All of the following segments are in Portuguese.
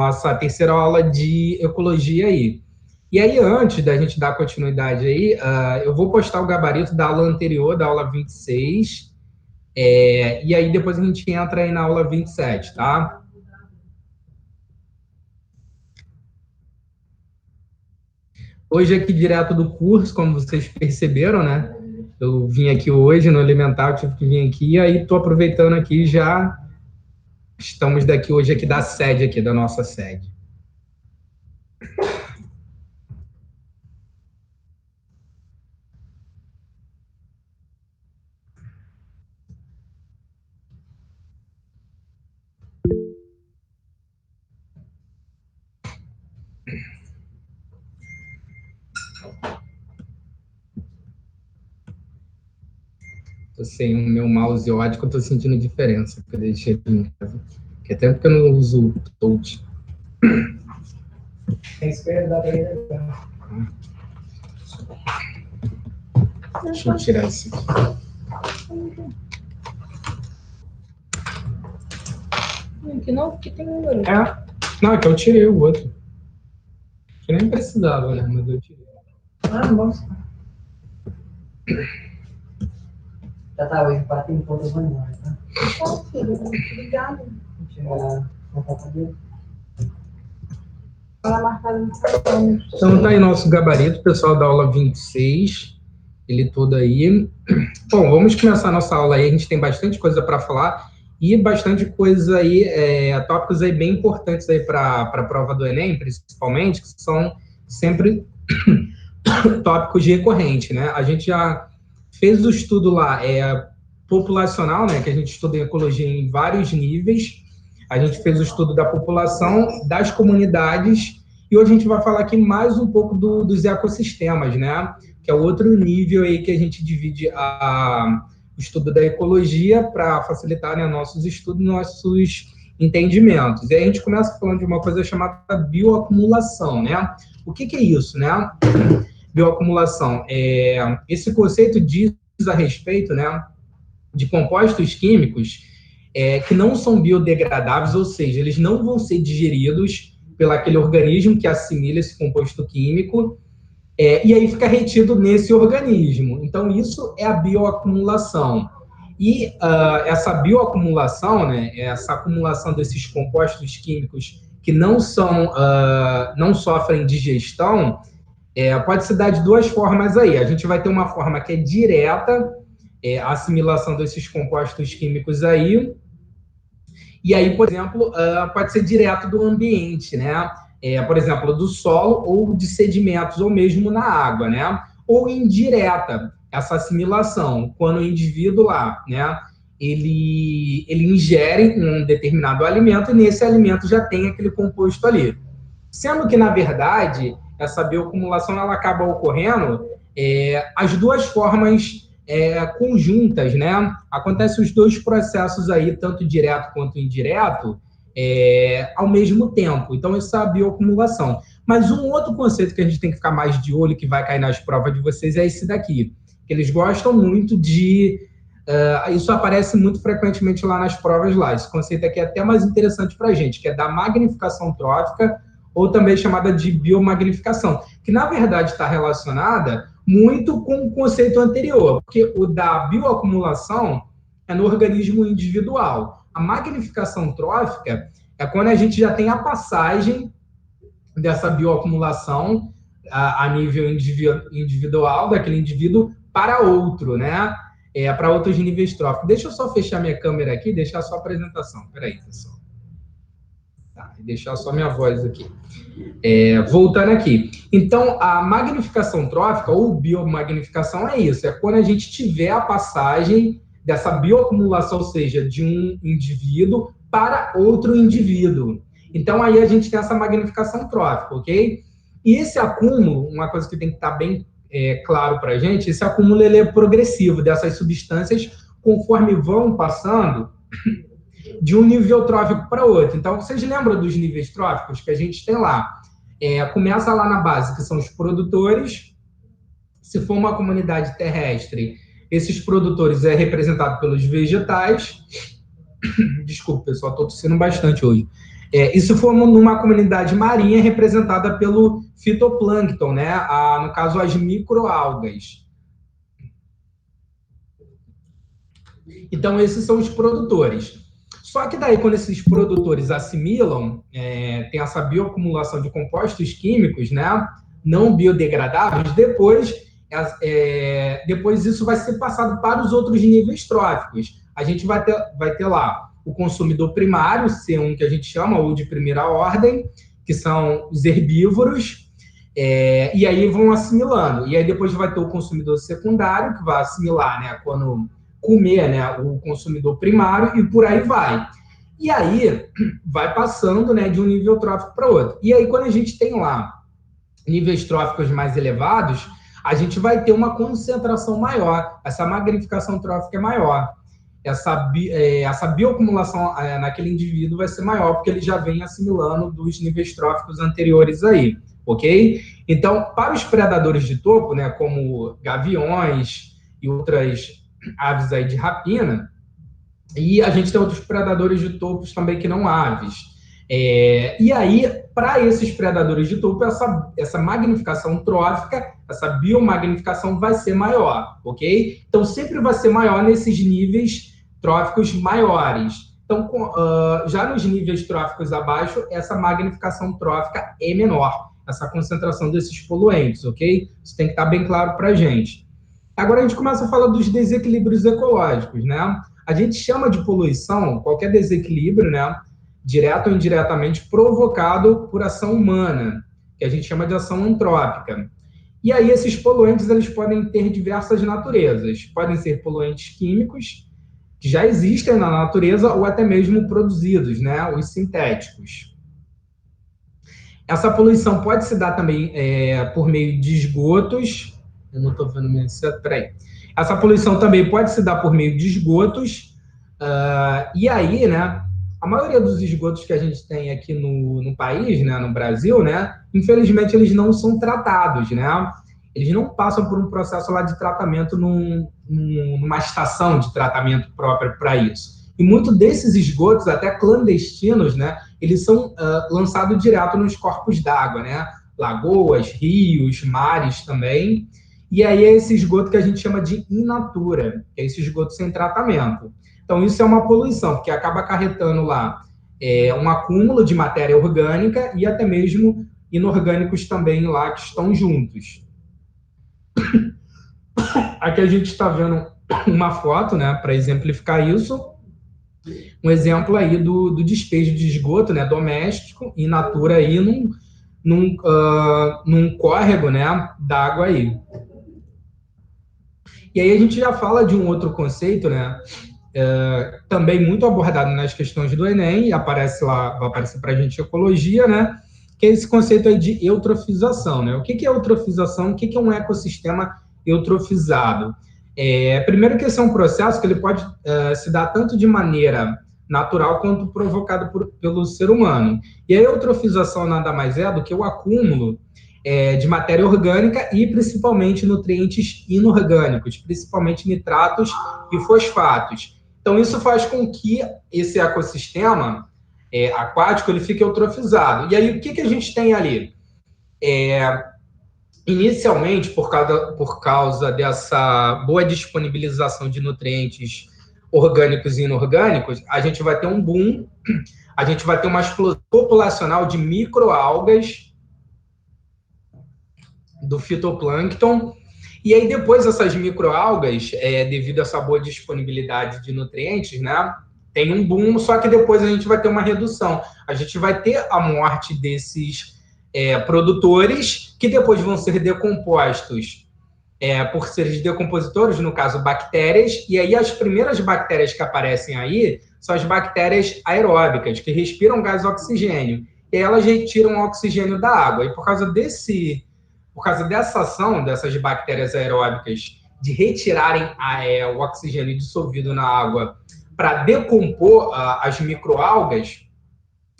nossa terceira aula de ecologia aí. E aí, antes da gente dar continuidade aí, eu vou postar o gabarito da aula anterior, da aula 26, e aí depois a gente entra aí na aula 27, tá? Hoje aqui direto do curso, como vocês perceberam, né? Eu vim aqui hoje no Elementar, eu tive que vir aqui, e aí estou aproveitando aqui já, estamos daqui hoje aqui da sede aqui, da nossa sede. Tô sem o meu mouse, eu acho que eu tô sentindo diferença, porque eu deixei aqui em casa. Porque tempo que eu não uso o touch. Tem espera aí, né? Deixa eu tirar isso aqui. Aqui não, porque tem um garoto. Não, é que eu tirei o outro. Que nem precisava, né? Mas eu tirei. Nossa. Já tá hoje, 4 em ponto da manhã, tá? Qual, filho? Obrigada. Vou tirar a foto dele. Então tá aí nosso gabarito, pessoal da aula 26. Ele todo aí. Bom, vamos começar a nossa aula aí. A gente tem bastante coisa para falar e bastante coisa aí, tópicos aí bem importantes aí para a prova do Enem, principalmente, que são sempre tópicos recorrentes, né? A gente já fez o estudo lá, populacional, né? Que a gente estuda em ecologia em vários níveis. A gente fez o estudo da população, das comunidades, e hoje a gente vai falar aqui mais um pouco dos ecossistemas, né? Que é outro nível aí que a gente divide o estudo da ecologia para facilitar, né, nossos estudos, nossos entendimentos. E aí a gente começa falando de uma coisa chamada bioacumulação, né? O que é isso, né? Bioacumulação. Esse conceito diz a respeito, né, de compostos químicos que não são biodegradáveis, ou seja, eles não vão ser digeridos pelo aquele organismo que assimila esse composto químico, e aí fica retido nesse organismo. Então, isso é a bioacumulação. E essa bioacumulação, né, essa acumulação desses compostos químicos que não sofrem digestão, pode se dar de duas formas aí. A gente vai ter uma forma que é direta, a assimilação desses compostos químicos aí, e aí, por exemplo, pode ser direto do ambiente, né? Por exemplo, do solo ou de sedimentos, ou mesmo na água, né? Ou indireta, essa assimilação, quando o indivíduo lá, né, ele ingere um determinado alimento e nesse alimento já tem aquele composto ali. Sendo que, na verdade, essa bioacumulação ela acaba ocorrendo as duas formas conjuntas, né? Acontecem os dois processos aí, tanto direto quanto indireto, ao mesmo tempo. Então, essa é a bioacumulação. Mas um outro conceito que a gente tem que ficar mais de olho, que vai cair nas provas de vocês, é esse daqui. Que eles gostam muito de... isso aparece muito frequentemente lá nas provas lá. Esse conceito aqui é até mais interessante para a gente, que é da magnificação trófica, ou também chamada de biomagnificação, que na verdade está relacionada muito com o conceito anterior, porque o da bioacumulação é no organismo individual. A magnificação trófica é quando a gente já tem a passagem dessa bioacumulação a nível individual, daquele indivíduo para outro, né? Para outros níveis tróficos. Deixa eu só fechar minha câmera aqui, deixar só a apresentação. Peraí, pessoal. Tá, deixar só minha voz aqui. Voltando aqui. Então, a magnificação trófica ou biomagnificação é isso. É quando a gente tiver a passagem dessa bioacumulação, ou seja, de um indivíduo para outro indivíduo. Então, aí a gente tem essa magnificação trófica, ok? E esse acúmulo, uma coisa que tem que estar bem claro para a gente, esse acúmulo ele é progressivo dessas substâncias conforme vão passando de um nível trófico para outro. Então, vocês lembram dos níveis tróficos que a gente tem lá? Começa lá na base, que são os produtores. Se for uma comunidade terrestre, esses produtores é representado pelos vegetais. Desculpa, pessoal, estou tossindo bastante hoje. E se for numa comunidade marinha representada pelo fitoplâncton, né? No caso, as microalgas. Então, esses são os produtores. Só que daí, quando esses produtores assimilam, tem essa bioacumulação de compostos químicos, né, não biodegradáveis, depois isso vai ser passado para os outros níveis tróficos. A gente vai ter lá o consumidor primário, C1, que a gente chama, ou de primeira ordem, que são os herbívoros, e aí vão assimilando. E aí depois vai ter o consumidor secundário, que vai assimilar, né, quando comer, né, o consumidor primário, e por aí vai. E aí vai passando, né, de um nível trófico para outro. E aí quando a gente tem lá níveis tróficos mais elevados, a gente vai ter uma concentração maior, essa magnificação trófica é maior. Essa bioacumulação naquele indivíduo vai ser maior, porque ele já vem assimilando dos níveis tróficos anteriores aí, ok? Então, para os predadores de topo, né, como gaviões e outras aves aí de rapina, e a gente tem outros predadores de topos também que não aves. E aí, para esses predadores de topo, essa magnificação trófica, essa biomagnificação vai ser maior, ok? Então, sempre vai ser maior nesses níveis tróficos maiores. Então, já nos níveis tróficos abaixo, essa magnificação trófica é menor, essa concentração desses poluentes, ok? Isso tem que estar bem claro para a gente. Agora a gente começa a falar dos desequilíbrios ecológicos, né? A gente chama de poluição qualquer desequilíbrio, né, direto ou indiretamente, provocado por ação humana, que a gente chama de ação antrópica. E aí esses poluentes eles podem ter diversas naturezas. Podem ser poluentes químicos, que já existem na natureza, ou até mesmo produzidos, né, os sintéticos. Essa poluição pode se dar também por meio de esgotos. Eu não estou vendo minha... Peraí. Essa poluição também pode se dar por meio de esgotos. E aí, né, a maioria dos esgotos que a gente tem aqui no país, né, no Brasil, né, infelizmente eles não são tratados, né? Eles não passam por um processo lá de tratamento numa estação de tratamento própria para isso. E muitos desses esgotos, até clandestinos, né, eles são lançados direto nos corpos d'água, né? Lagoas, rios, mares também. E aí é esse esgoto que a gente chama de in natura, que é esse esgoto sem tratamento. Então, isso é uma poluição, porque acaba acarretando lá um acúmulo de matéria orgânica e até mesmo inorgânicos também lá que estão juntos. Aqui a gente está vendo uma foto, né, para exemplificar isso. Um exemplo aí do despejo de esgoto, né, doméstico, in natura aí num córrego, né, d'água aí. E aí a gente já fala de um outro conceito, né, também muito abordado nas questões do Enem, e aparece lá, vai aparecer para a gente ecologia, né, que é esse conceito aí de eutrofização, né? O que é eutrofização? O que é um ecossistema eutrofizado? Primeiro que esse é um processo que ele pode se dar tanto de maneira natural quanto provocado pelo ser humano. E a eutrofização nada mais é do que o acúmulo de matéria orgânica e principalmente nutrientes inorgânicos, principalmente nitratos e fosfatos. Então, isso faz com que esse ecossistema aquático ele fique eutrofizado. E aí, o que a gente tem ali? Inicialmente, por causa dessa boa disponibilização de nutrientes orgânicos e inorgânicos, a gente vai ter um boom, a gente vai ter uma explosão populacional de microalgas do fitoplâncton, e aí depois essas microalgas, devido a essa boa disponibilidade de nutrientes, né, tem um boom, só que depois a gente vai ter uma redução. A gente vai ter a morte desses produtores, que depois vão ser decompostos por seres decompositores, no caso bactérias, e aí as primeiras bactérias que aparecem aí são as bactérias aeróbicas, que respiram gás oxigênio, e elas retiram o oxigênio da água, e por causa dessa ação dessas bactérias aeróbicas de retirarem o oxigênio dissolvido na água para decompor as microalgas,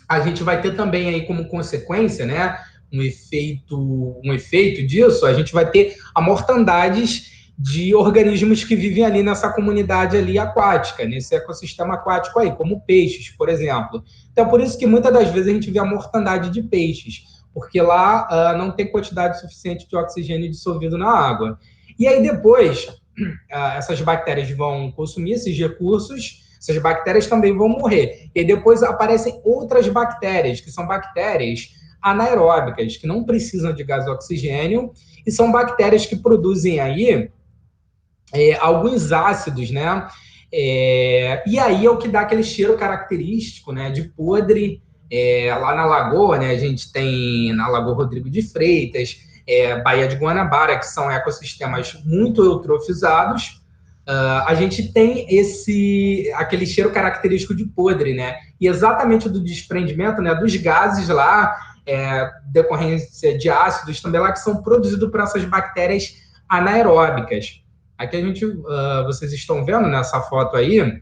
a gente vai ter também aí como consequência, né, um efeito disso, a gente vai ter a mortandades de organismos que vivem ali nessa comunidade ali aquática, nesse ecossistema aquático aí, como peixes, por exemplo. Então, por isso que muitas das vezes a gente vê a mortandade de peixes, porque lá não tem quantidade suficiente de oxigênio dissolvido na água. E aí depois, essas bactérias vão consumir esses recursos, essas bactérias também vão morrer. E aí depois aparecem outras bactérias, que são bactérias anaeróbicas, que não precisam de gás oxigênio, e são bactérias que produzem aí alguns ácidos, né? E aí é o que dá aquele cheiro característico, né, de podre. Lá na Lagoa, né, a gente tem na Lagoa Rodrigo de Freitas, Baía de Guanabara, que são ecossistemas muito eutrofizados. A gente tem aquele cheiro característico de podre, né? E exatamente do desprendimento, né, dos gases lá, decorrência de ácidos também lá, que são produzidos por essas bactérias anaeróbicas. Aqui vocês estão vendo nessa foto aí,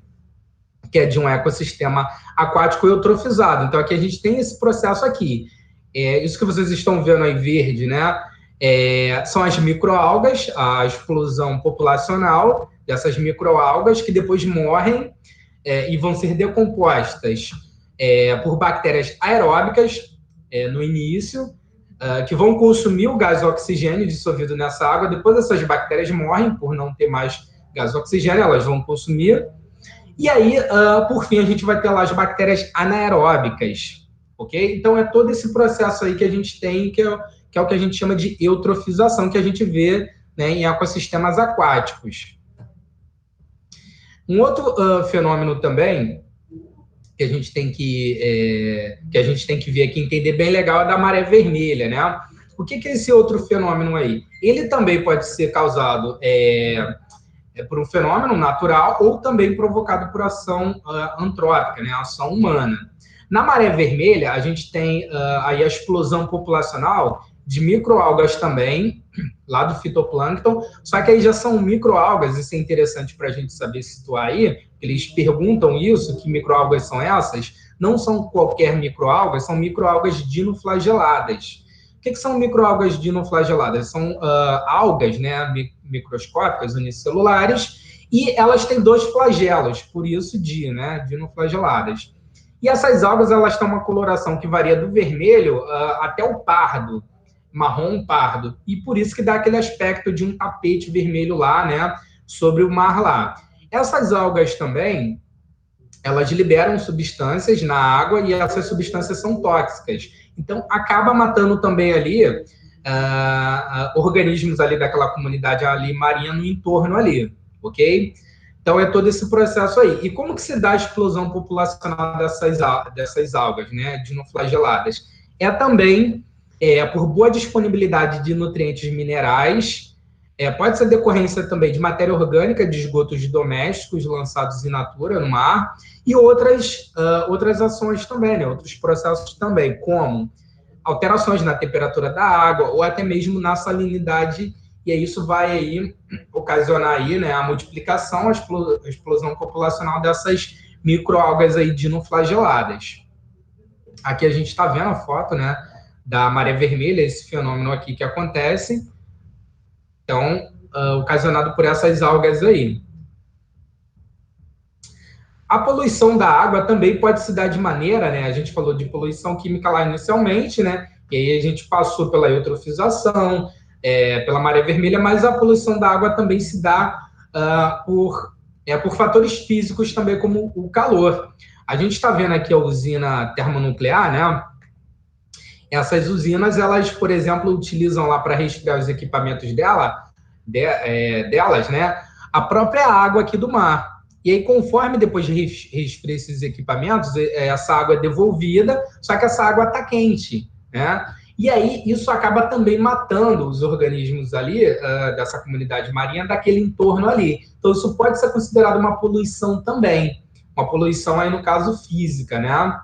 que é de um ecossistema aquático eutrofizado. Então, aqui a gente tem esse processo aqui. Isso que vocês estão vendo aí verde, né? São as microalgas, a explosão populacional dessas microalgas, que depois morrem e vão ser decompostas por bactérias aeróbicas no início, que vão consumir o gás oxigênio dissolvido nessa água. Depois essas bactérias morrem por não ter mais gás oxigênio, elas vão consumir. E aí, por fim, a gente vai ter lá as bactérias anaeróbicas, ok? Então, é todo esse processo aí que a gente tem, que é o que a gente chama de eutrofização, que a gente vê, né, em ecossistemas aquáticos. Um outro fenômeno também que a gente tem que ver aqui, entender bem legal, é da maré vermelha, né? O que é esse outro fenômeno aí? Ele também pode ser causado por um fenômeno natural ou também provocado por ação antrópica, né? Ação humana. Na maré vermelha, a gente tem aí a explosão populacional de microalgas também, lá do fitoplâncton, só que aí já são microalgas, isso é interessante para a gente saber situar aí, eles perguntam isso, que microalgas são essas? Não são qualquer microalgas, são microalgas dinoflageladas. O que são microalgas dinoflageladas? São algas, né, microscópicas, unicelulares, e elas têm 2 flagelos, por isso dinoflageladas. E essas algas, elas têm uma coloração que varia do vermelho até o pardo, marrom pardo, e por isso que dá aquele aspecto de um tapete vermelho lá, né, sobre o mar lá. Essas algas também, elas liberam substâncias na água e essas substâncias são tóxicas. Então, acaba matando também ali organismos ali daquela comunidade ali marinha no entorno ali, ok? Então, é todo esse processo aí. E como que se dá a explosão populacional dessas algas, né, dinoflageladas? Também por boa disponibilidade de nutrientes minerais, pode ser decorrência também de matéria orgânica de esgotos domésticos lançados in natura no mar, e outras ações também, né, outros processos também, como alterações na temperatura da água, ou até mesmo na salinidade, e aí isso vai aí ocasionar aí, né, a multiplicação, a explosão populacional dessas microalgas aí dinoflageladas. Aqui a gente está vendo a foto, né, da maré vermelha, esse fenômeno aqui que acontece, então, ocasionado por essas algas aí. A poluição da água também pode se dar de maneira, né, a gente falou de poluição química lá inicialmente, né, e aí a gente passou pela eutrofização, pela maré vermelha, mas a poluição da água também se dá por fatores físicos também, como o calor. A gente está vendo aqui a usina termonuclear, né? Essas usinas, elas, por exemplo, utilizam lá para resfriar os equipamentos delas, né, a própria água aqui do mar. E aí, conforme depois resfria esses equipamentos, essa água é devolvida, só que essa água está quente, né? E aí, isso acaba também matando os organismos ali, dessa comunidade marinha, daquele entorno ali. Então, isso pode ser considerado uma poluição também. Uma poluição aí, no caso, física, né?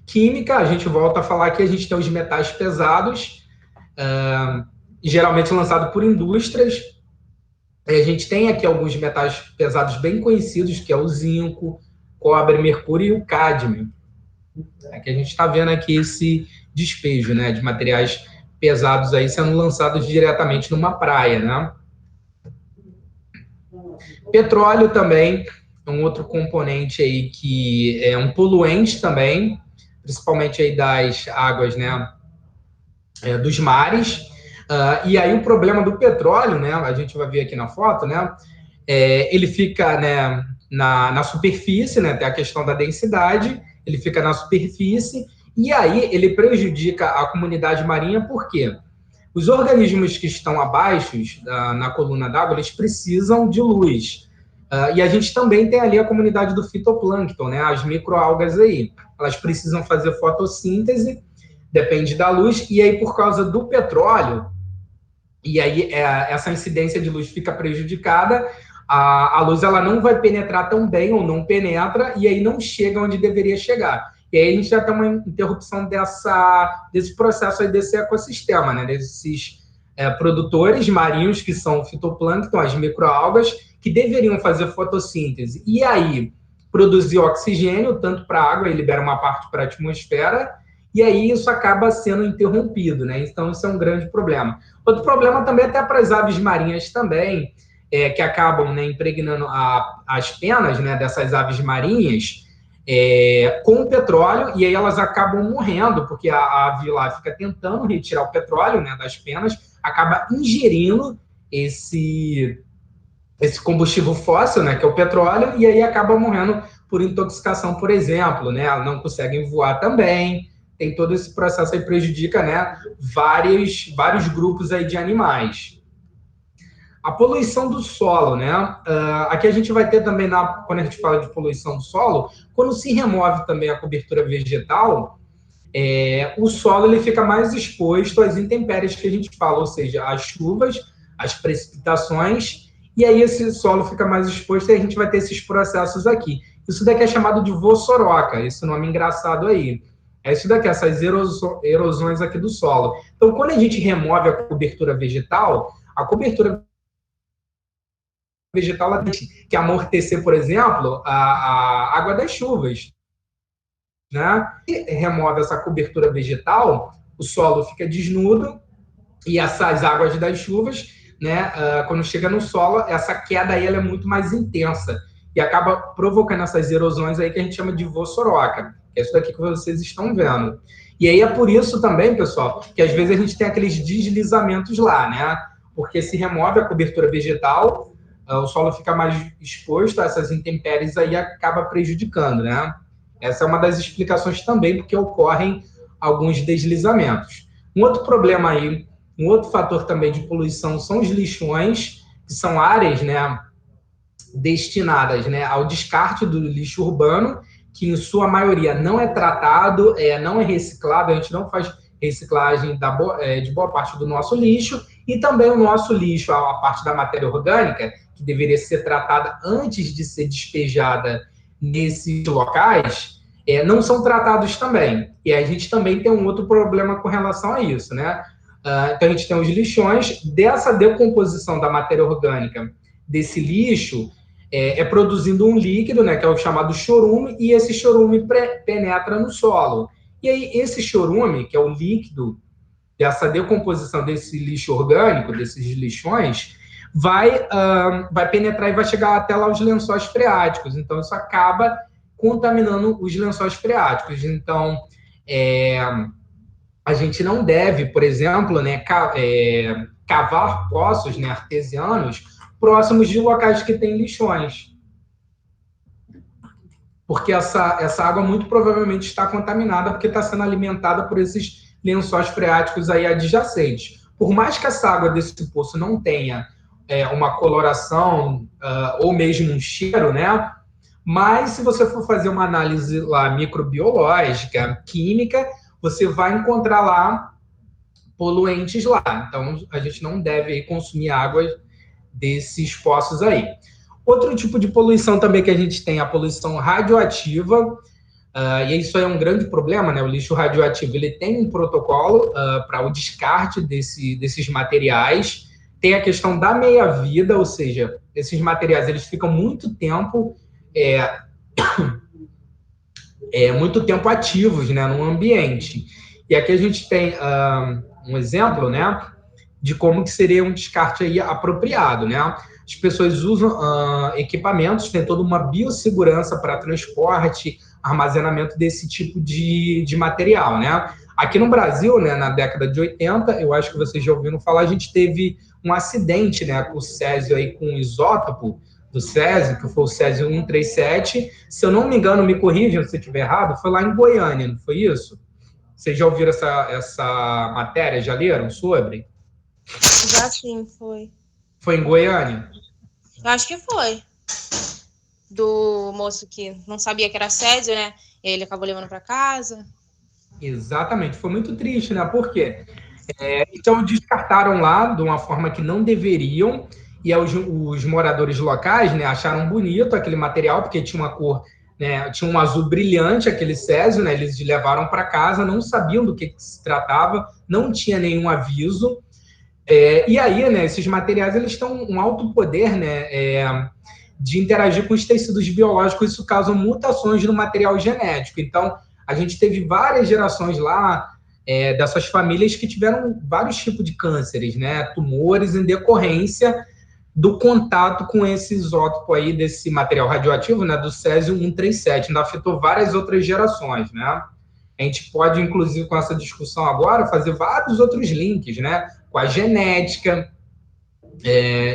Química, a gente volta a falar que a gente tem os metais pesados, geralmente lançados por indústrias. A gente tem aqui alguns metais pesados bem conhecidos, que é o zinco, cobre, mercúrio e o cádmio. Aqui a gente está vendo aqui esse despejo, né, de materiais pesados aí sendo lançados diretamente numa praia, né? Petróleo também é um outro componente aí que é um poluente também, principalmente aí das águas, né, dos mares. E aí o problema do petróleo, né, a gente vai ver aqui na foto, né, ele fica, né, na superfície, né, tem a questão da densidade, ele fica na superfície, e aí ele prejudica a comunidade marinha, por quê? Os organismos que estão abaixo na coluna d'água, eles precisam de luz. E a gente também tem ali a comunidade do fitoplâncton, né? As microalgas aí. Elas precisam fazer fotossíntese, depende da luz, e aí por causa do petróleo, e aí essa incidência de luz fica prejudicada, a luz ela não vai penetrar tão bem, ou não penetra, e aí não chega onde deveria chegar. E aí a gente já tem uma interrupção desse processo aí, desse ecossistema, né? Desses produtores marinhos, que são fitoplâncton, as microalgas, que deveriam fazer fotossíntese. E aí produzir oxigênio, tanto para a água, e libera uma parte para a atmosfera, e aí isso acaba sendo interrompido, né? Então isso é um grande problema. Outro problema também até para as aves marinhas também, que acabam, né, impregnando as penas, né, dessas aves marinhas com o petróleo, e aí elas acabam morrendo, porque a ave lá fica tentando retirar o petróleo, né, das penas, acaba ingerindo esse combustível fóssil, né, que é o petróleo, e aí acaba morrendo por intoxicação, por exemplo, né, não conseguem voar também, tem todo esse processo aí, prejudica, né, vários grupos aí de animais. A poluição do solo, né? Aqui a gente vai ter também, quando a gente fala de poluição do solo, quando se remove também a cobertura vegetal, o solo ele fica mais exposto às intempéries que a gente fala, ou seja, às chuvas, às precipitações, e aí esse solo fica mais exposto e a gente vai ter esses processos aqui. Isso daqui é chamado de vossoroca, esse nome engraçado aí. É isso daqui, essas erosões aqui do solo. Então, quando a gente remove a cobertura vegetal, a cobertura vegetal ela tem que amortecer, por exemplo, a água das chuvas, né? E remove essa cobertura vegetal, o solo fica desnudo e essas águas das chuvas, né, quando chega no solo, essa queda aí ela é muito mais intensa e acaba provocando essas erosões aí que a gente chama de vossoroca, que é isso daqui que vocês estão vendo. E aí é por isso também, pessoal, que às vezes a gente tem aqueles deslizamentos lá, né? Porque se remove a cobertura vegetal, o solo fica mais exposto a essas intempéries aí e acaba prejudicando, né? Essa é uma das explicações também porque ocorrem alguns deslizamentos. Um outro problema aí, um outro fator também de poluição são os lixões, que são áreas, né, destinadas, né, ao descarte do lixo urbano, que em sua maioria não é tratado, não é reciclado, a gente não faz reciclagem de boa parte do nosso lixo, e também o nosso lixo, a parte da matéria orgânica, que deveria ser tratada antes de ser despejada nesses locais, não são tratados também. E a gente também tem um outro problema com relação a isso, né? Então, a gente tem os lixões, dessa decomposição da matéria orgânica desse lixo, produzindo um líquido, né, que é o chamado chorume, e esse chorume penetra no solo. E aí, esse chorume, que é o líquido dessa decomposição desse lixo orgânico, desses lixões, vai penetrar e vai chegar até lá os lençóis freáticos. Então, isso acaba contaminando os lençóis freáticos. Então, a gente não deve, por exemplo, né, cavar poços, né, artesianos próximos de locais que têm lixões. Porque essa água muito provavelmente está contaminada porque está sendo alimentada por esses lençóis freáticos aí adjacentes. Por mais que essa água desse poço não tenha uma coloração ou mesmo um cheiro, né? Mas se você for fazer uma análise lá microbiológica, química, você vai encontrar lá poluentes lá. Então, a gente não deve consumir água desses poços aí. Outro tipo de poluição também que a gente tem é a poluição radioativa, e isso é um grande problema, né? O lixo radioativo ele tem um protocolo para o descarte desses materiais, tem a questão da meia-vida, ou seja, esses materiais eles ficam muito tempo ativos, né, no ambiente. E aqui a gente tem um exemplo, né, de como que seria um descarte aí apropriado, né? As pessoas usam equipamentos, tem toda uma biossegurança para transporte, armazenamento desse tipo de material, né? Aqui no Brasil, né, na década de 80, eu acho que vocês já ouviram falar, a gente teve um acidente, né, com o Césio aí, com o isótopo do Césio, que foi o Césio 137. Se eu não me engano, me corrijam se eu estiver errado, foi lá em Goiânia, não foi isso? Vocês já ouviram essa matéria? Já leram sobre? Já sim, foi. Foi em Goiânia? Eu acho que foi. Do moço que não sabia que era Césio, né? Ele acabou levando para casa. Exatamente. Foi muito triste, né? Por quê? Então, descartaram lá de uma forma que não deveriam, e aí os moradores locais, né, acharam bonito aquele material, porque tinha uma cor, né, tinha um azul brilhante, aquele Césio, né, eles levaram para casa, não sabiam do que se tratava, não tinha nenhum aviso, e aí, né, esses materiais, eles têm um alto poder, né, de interagir com os tecidos biológicos, isso causa mutações no material genético. Então, a gente teve várias gerações lá, dessas famílias que tiveram vários tipos de cânceres, né, tumores em decorrência do contato com esse isótopo aí, desse material radioativo, né, do Césio 137, ainda afetou várias outras gerações, né. A gente pode, inclusive, com essa discussão agora, fazer vários outros links, né, com a genética,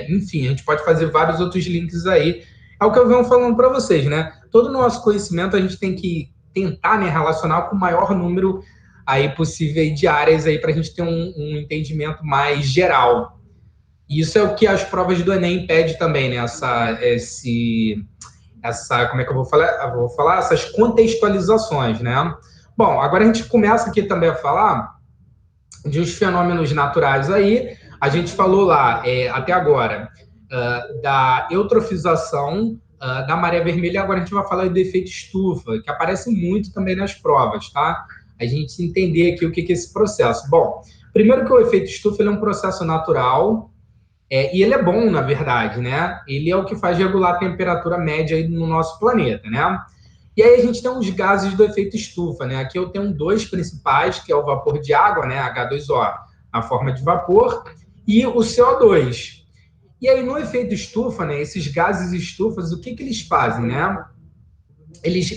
enfim, a gente pode fazer vários outros links aí. É o que eu venho falando para vocês, né, todo o nosso conhecimento a gente tem que tentar, né, relacionar com o maior número aí possível de áreas aí para a gente ter um entendimento mais geral. E isso é o que as provas do Enem pedem também, né? Como é que eu vou falar? Eu vou falar essas contextualizações, né? Bom, agora a gente começa aqui também a falar de uns fenômenos naturais aí. A gente falou lá, até agora, da eutrofização da maré vermelha, agora a gente vai falar do efeito estufa, que aparece muito também nas provas, tá? A gente entender aqui o que é esse processo. Bom, primeiro que o efeito estufa ele é um processo natural, e ele é bom, na verdade, né? Ele é o que faz regular a temperatura média aí no nosso planeta, né? E aí a gente tem os gases do efeito estufa, né? Aqui eu tenho dois principais, que é o vapor de água, né? H2O, na forma de vapor, e o CO2. E aí, no efeito estufa, né? Esses gases estufas, o que eles fazem, né?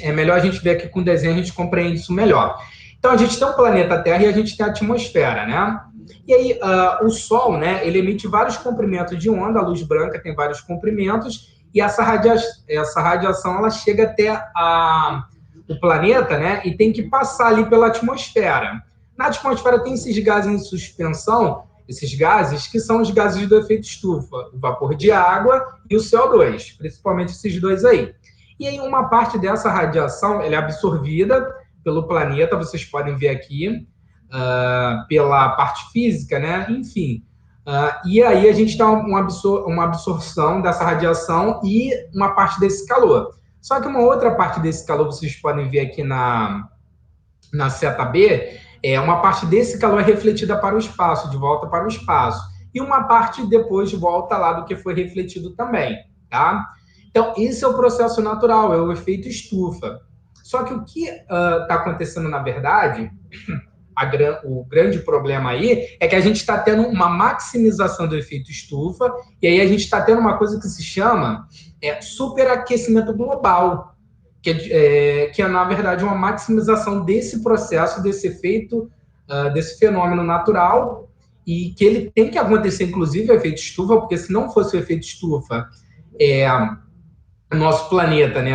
É melhor a gente ver aqui com o desenho, a gente compreende isso melhor. Então, a gente tem o planeta Terra e a gente tem a atmosfera, né? E aí, o Sol, né? Ele emite vários comprimentos de onda, a luz branca tem vários comprimentos, e essa radiação, ela chega até o planeta, né? E tem que passar ali pela atmosfera. Na atmosfera tem esses gases em suspensão, esses gases que são os gases do efeito estufa, o vapor de água e o CO2, principalmente esses dois aí. E aí uma parte dessa radiação ela é absorvida pelo planeta, vocês podem ver aqui, pela parte física, né? Enfim. E aí a gente tem uma absorção dessa radiação e uma parte desse calor. Só que uma outra parte desse calor, vocês podem ver aqui na seta B, uma parte desse calor é refletida para o espaço, de volta para o espaço. E uma parte depois volta lá do que foi refletido também, tá? Então, esse é o processo natural, é o efeito estufa. Só que o que está acontecendo, na verdade, o grande problema aí é que a gente está tendo uma maximização do efeito estufa, e aí a gente está tendo uma coisa que se chama superaquecimento global, que é, na verdade, uma maximização desse processo, desse efeito, desse fenômeno natural, e que ele tem que acontecer, inclusive, o efeito estufa, porque se não fosse o efeito estufa, nosso planeta, né,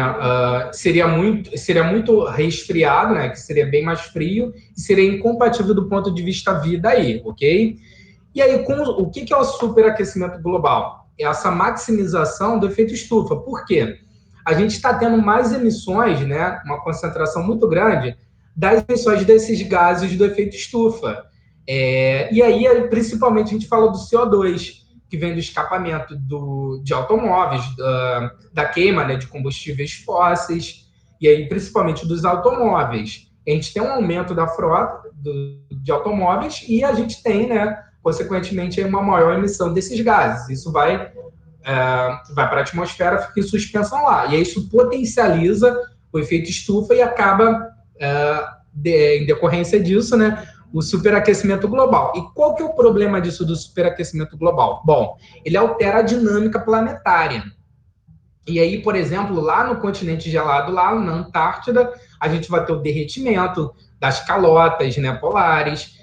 seria muito resfriado, né, que seria bem mais frio, e seria incompatível do ponto de vista vida aí, ok? E aí, o que é o superaquecimento global? É essa maximização do efeito estufa. Por quê? A gente está tendo mais emissões, né, uma concentração muito grande das emissões desses gases do efeito estufa. E aí, principalmente, a gente fala do CO2, que vem do escapamento de automóveis, da queima, né, de combustíveis fósseis, e aí principalmente dos automóveis. A gente tem um aumento da frota de automóveis e a gente tem, né, consequentemente, uma maior emissão desses gases. Isso vai para a atmosfera, fica em suspensão lá. E aí isso potencializa o efeito estufa e acaba em decorrência disso, né, o superaquecimento global. E qual que é o problema disso do superaquecimento global? Bom, ele altera a dinâmica planetária. E aí, por exemplo, lá no continente gelado, lá na Antártida, a gente vai ter o derretimento das calotas, né, polares.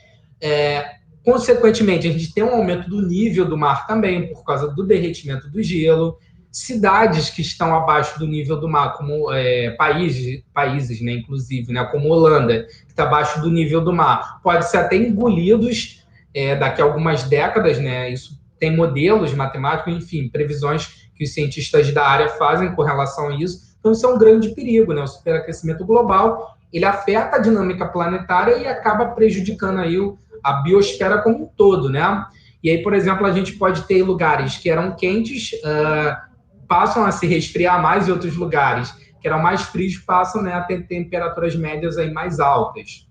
Consequentemente, a gente tem um aumento do nível do mar também, por causa do derretimento do gelo. Cidades que estão abaixo do nível do mar, como países, né, inclusive, né, como Holanda, que está abaixo do nível do mar, pode ser até engolidos daqui a algumas décadas, né? Isso tem modelos matemáticos, enfim, previsões que os cientistas da área fazem com relação a isso. Então, isso é um grande perigo, né? O superaquecimento global, ele afeta a dinâmica planetária e acaba prejudicando aí a biosfera como um todo, né? E aí, por exemplo, a gente pode ter lugares que eram quentes, passam a se resfriar mais, e outros lugares que eram mais frios passam, né, a ter temperaturas médias aí mais altas,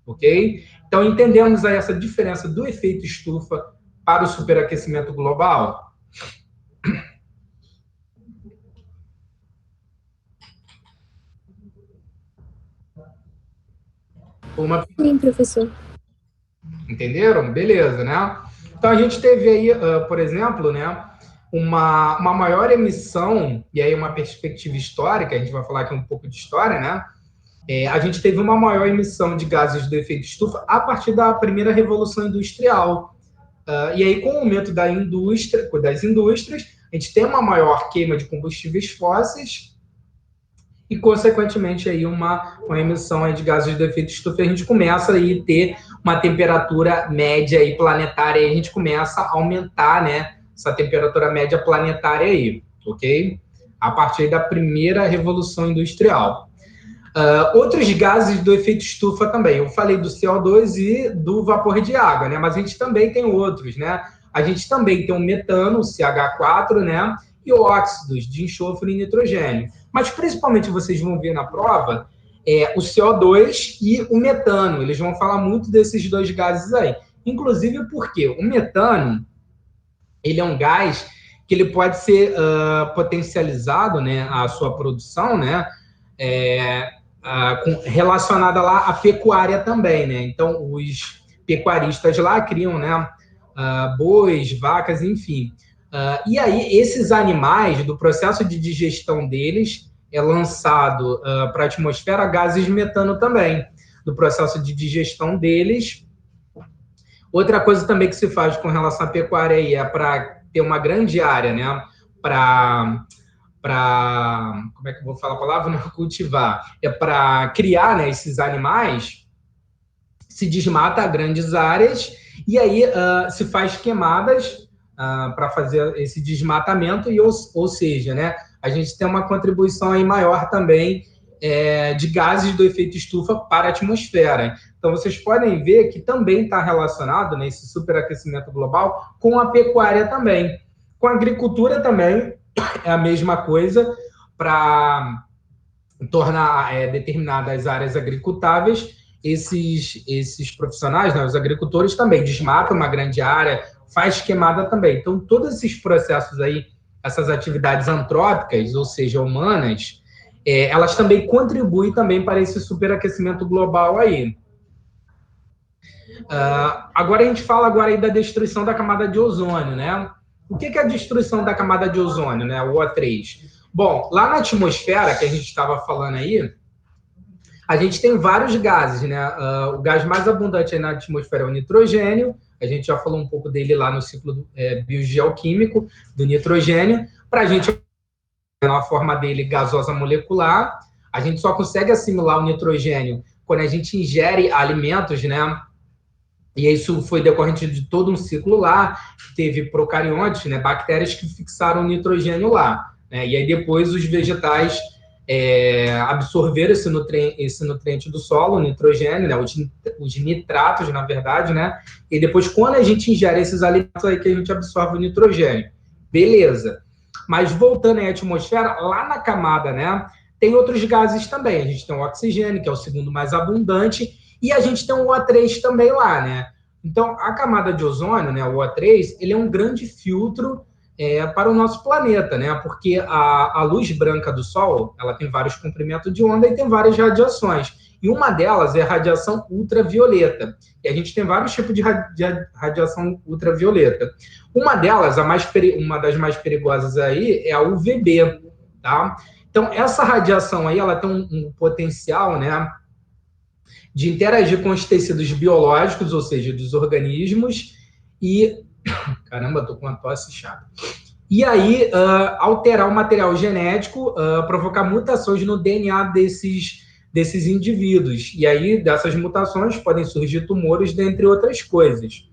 ok? Então, entendemos aí essa diferença do efeito estufa para o superaquecimento global? Sim, professor. Entenderam? Beleza, né? Então, a gente teve aí, por exemplo, né, uma maior emissão, e aí uma perspectiva histórica, a gente vai falar aqui um pouco de história, né? A gente teve uma maior emissão de gases do efeito estufa a partir da primeira revolução industrial. E aí, com o aumento das indústrias, a gente tem uma maior queima de combustíveis fósseis e, consequentemente, aí uma emissão aí de gases do efeito estufa. A gente começa aí a ter uma temperatura média aí planetária, e a gente começa a aumentar, né, essa temperatura média planetária aí, ok? A partir da primeira revolução industrial. Outros gases do efeito estufa também. Eu falei do CO2 e do vapor de água, né? Mas a gente também tem outros, né? A gente também tem o metano, o CH4, né? E óxidos de enxofre e nitrogênio. Mas, principalmente, vocês vão ver na prova, o CO2 e o metano. Eles vão falar muito desses dois gases aí. Inclusive porque o metano, ele é um gás que ele pode ser potencializado, né? A sua produção, né? Relacionada lá à pecuária também, né? Então, os pecuaristas lá criam, né, bois, vacas, enfim. E aí, esses animais, do processo de digestão deles, é lançado para a atmosfera gases de metano também, do processo de digestão deles. Outra coisa também que se faz com relação à pecuária aí é para ter uma grande área, né, para como é que eu vou falar a palavra? Não, cultivar. É para criar, né, esses animais, se desmata grandes áreas e aí se faz queimadas para fazer esse desmatamento, ou seja, né, a gente tem uma contribuição aí maior também de gases do efeito estufa para a atmosfera. Então, vocês podem ver que também está relacionado, né, esse superaquecimento global com a pecuária também. Com a agricultura também, é a mesma coisa, para tornar determinadas áreas agricultáveis, esses profissionais, né, os agricultores também desmatam uma grande área, faz queimada também. Então, todos esses processos aí, essas atividades antrópicas, ou seja, humanas, elas também contribuem também para esse superaquecimento global aí. Agora a gente fala agora aí da destruição da camada de ozônio, né? O que é a destruição da camada de ozônio, né? O O3. Bom, lá na atmosfera, que a gente estava falando aí, a gente tem vários gases, né? O gás mais abundante aí na atmosfera é o nitrogênio. A gente já falou um pouco dele lá no ciclo biogeoquímico do nitrogênio. Para a gente, na forma dele gasosa molecular, a gente só consegue assimilar o nitrogênio quando a gente ingere alimentos, né? E isso foi decorrente de todo um ciclo lá, teve procariontes, né, bactérias que fixaram o nitrogênio lá, né, e aí depois os vegetais absorveram esse nutriente do solo, o nitrogênio, né, os nitratos, na verdade, né, e depois quando a gente ingere esses alimentos aí que a gente absorve o nitrogênio. Beleza. Mas voltando à atmosfera, lá na camada, né, tem outros gases também. A gente tem o oxigênio, que é o segundo mais abundante, e a gente tem o O3 também lá, né? Então, a camada de ozônio, né, o O3, ele é um grande filtro para o nosso planeta, né? Porque a luz branca do Sol, ela tem vários comprimentos de onda e tem várias radiações. E uma delas é a radiação ultravioleta. E a gente tem vários tipos de radiação ultravioleta. Uma delas, uma das mais perigosas aí, é a UVB, tá? Então, essa radiação aí, ela tem um potencial, né, de interagir com os tecidos biológicos, ou seja, dos organismos, e... Caramba, tô com uma tosse chata. E aí, alterar o material genético, provocar mutações no DNA desses indivíduos. E aí, dessas mutações, podem surgir tumores, dentre outras coisas.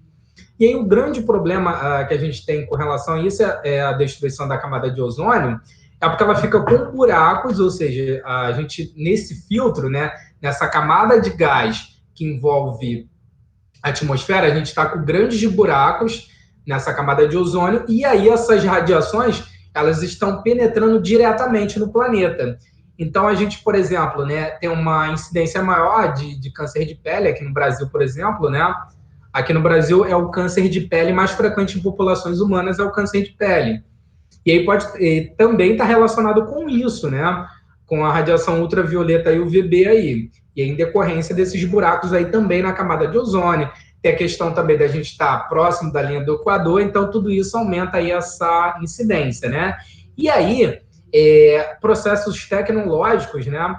E aí, o grande problema que a gente tem com relação a isso é a destruição da camada de ozônio, é porque ela fica com buracos, ou seja, a gente, nesse filtro, né, nessa camada de gás que envolve a atmosfera, a gente está com grandes buracos nessa camada de ozônio, e aí essas radiações, elas estão penetrando diretamente no planeta. Então, a gente, por exemplo, né, tem uma incidência maior de câncer de pele, aqui no Brasil, por exemplo, né? Aqui no Brasil, é o câncer de pele mais frequente em populações humanas, é o câncer de pele. E aí também está relacionado com isso, né? Com a radiação ultravioleta e UVB aí. E em decorrência desses buracos aí também na camada de ozônio. Tem a questão também da gente estar próximo da linha do Equador, então tudo isso aumenta aí essa incidência, né? E aí, processos tecnológicos, né,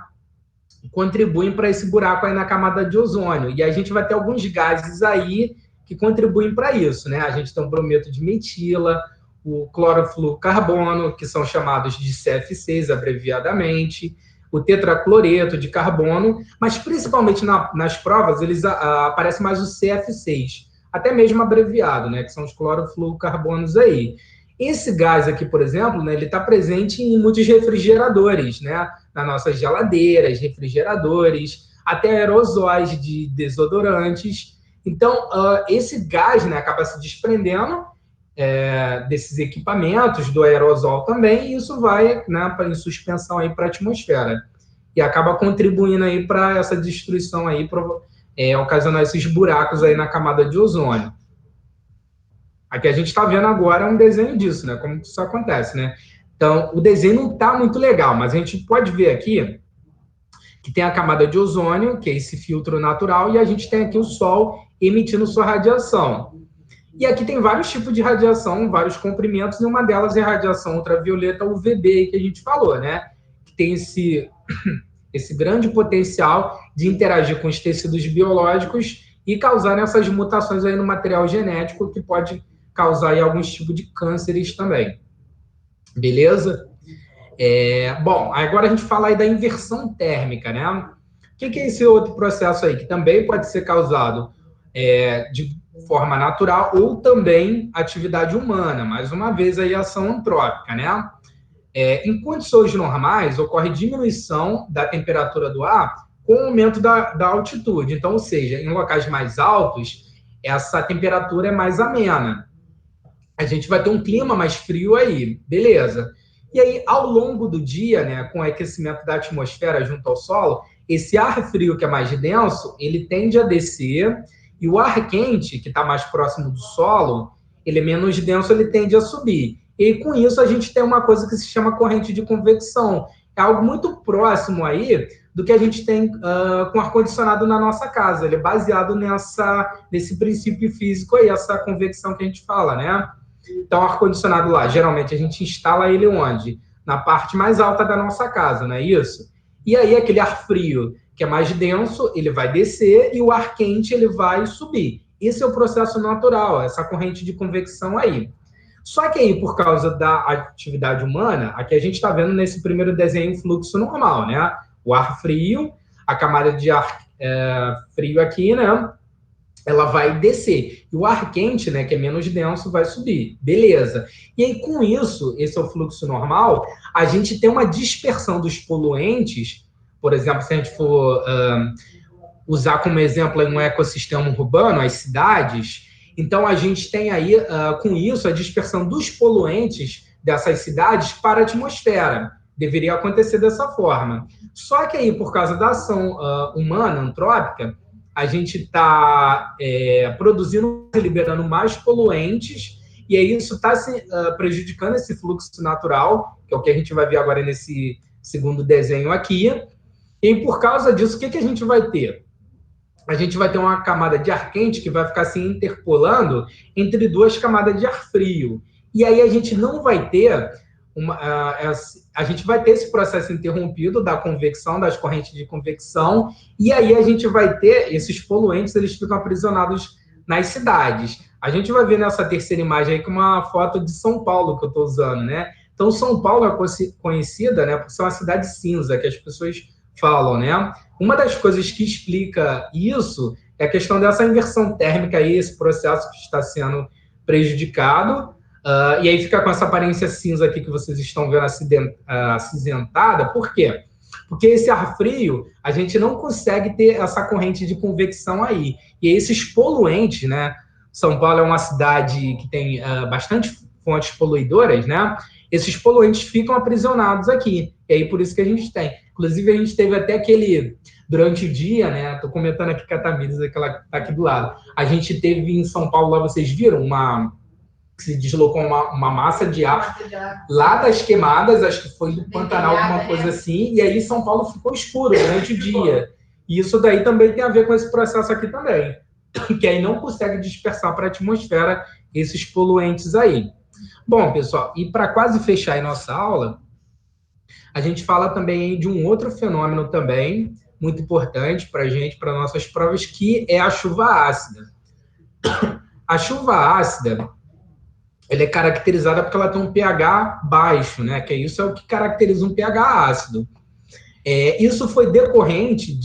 contribuem para esse buraco aí na camada de ozônio. E a gente vai ter alguns gases aí que contribuem para isso, né? A gente tem o brometo de metila, o clorofluorcarbono, que são chamados de CF6, abreviadamente, o tetracloreto de carbono, mas principalmente nas provas aparece mais o CF6, até mesmo abreviado, né, que são os clorofluorcarbonos aí. Esse gás aqui, por exemplo, né, ele está presente em muitos refrigeradores, né, nas nossas geladeiras, refrigeradores, até aerosóis de desodorantes. Então, esse gás, né, acaba se desprendendo desses equipamentos, do aerosol também, e isso vai, né, em suspensão aí para a atmosfera. E acaba contribuindo aí para essa destruição aí, ocasionar esses buracos aí na camada de ozônio. Aqui a gente está vendo agora um desenho disso, né? Como isso acontece, né? Então, o desenho não está muito legal, mas a gente pode ver aqui que tem a camada de ozônio, que é esse filtro natural, e a gente tem aqui o Sol emitindo sua radiação. E aqui tem vários tipos de radiação, vários comprimentos, e uma delas é a radiação ultravioleta UVB, que a gente falou, né? Que tem esse grande potencial de interagir com os tecidos biológicos e causar essas mutações aí no material genético, que pode causar aí alguns tipos de cânceres também. Beleza? Bom, agora a gente fala aí da inversão térmica, né? O que é esse outro processo aí? Que também pode ser causado de forma natural ou também atividade humana, mais uma vez aí ação antrópica, né? Em condições normais, ocorre diminuição da temperatura do ar com o aumento da altitude. Então, ou seja, em locais mais altos, essa temperatura é mais amena. A gente vai ter um clima mais frio aí, beleza. E aí, ao longo do dia, né, com o aquecimento da atmosfera junto ao solo, esse ar frio que é mais denso, ele tende a descer, e o ar quente, que está mais próximo do solo, ele é menos denso, ele tende a subir. E com isso a gente tem uma coisa que se chama corrente de convecção. É algo muito próximo aí do que a gente tem com ar-condicionado na nossa casa. Ele é baseado nesse princípio físico aí, essa convecção que a gente fala, né? Então, o ar-condicionado lá, geralmente a gente instala ele onde? Na parte mais alta da nossa casa, não é isso? E aí aquele ar frio, que é mais denso, ele vai descer e o ar quente ele vai subir. Esse é o processo natural, essa corrente de convecção aí. Só que aí, por causa da atividade humana, aqui a gente está vendo nesse primeiro desenho fluxo normal, né? O ar frio, a camada de ar frio aqui, né? Ela vai descer. E o ar quente, né, que é menos denso, vai subir. Beleza. E aí, com isso, esse é o fluxo normal, a gente tem uma dispersão dos poluentes. Por exemplo, se a gente for usar como exemplo um ecossistema urbano, as cidades, então a gente tem aí, com isso, a dispersão dos poluentes dessas cidades para a atmosfera. Deveria acontecer dessa forma. Só que aí, por causa da ação humana, antrópica, a gente está produzindo e liberando mais poluentes, e aí isso está prejudicando esse fluxo natural, que é o que a gente vai ver agora nesse segundo desenho aqui. E por causa disso, o que a gente vai ter? A gente vai ter uma camada de ar quente que vai ficar se interpolando entre duas camadas de ar frio. E aí a gente não vai ter a gente vai ter esse processo interrompido da convecção, das correntes de convecção, e aí a gente vai ter esses poluentes, eles ficam aprisionados nas cidades. A gente vai ver nessa terceira imagem aí com uma foto de São Paulo que eu estou usando, né? Então, São Paulo é conhecida, né, por ser uma cidade cinza, que as pessoas falam, né? Uma das coisas que explica isso é a questão dessa inversão térmica aí, esse processo que está sendo prejudicado, e aí fica com essa aparência cinza aqui que vocês estão vendo acinzentada. Por quê? Porque esse ar frio, a gente não consegue ter essa corrente de convecção aí. E esses poluentes, né? São Paulo é uma cidade que tem bastante fontes poluidoras, né? Esses poluentes ficam aprisionados aqui. E aí por isso que a gente tem. Inclusive, a gente teve até durante o dia, né? Estou comentando aqui com a Tamires, que ela está aqui do lado. A gente teve em São Paulo, lá vocês viram, se deslocou uma massa de ar lá das queimadas, acho que foi do Pantanal, alguma coisa assim, e aí São Paulo ficou escuro durante o dia. E isso daí também tem a ver com esse processo aqui também, que aí não consegue dispersar para a atmosfera esses poluentes aí. Bom, pessoal, e para quase fechar aí nossa aula, a gente fala também de um outro fenômeno também, muito importante para a gente, para nossas provas, que é a chuva ácida. A chuva ácida, ela é caracterizada porque ela tem um pH baixo, né? Que isso é o que caracteriza um pH ácido. Isso foi decorrente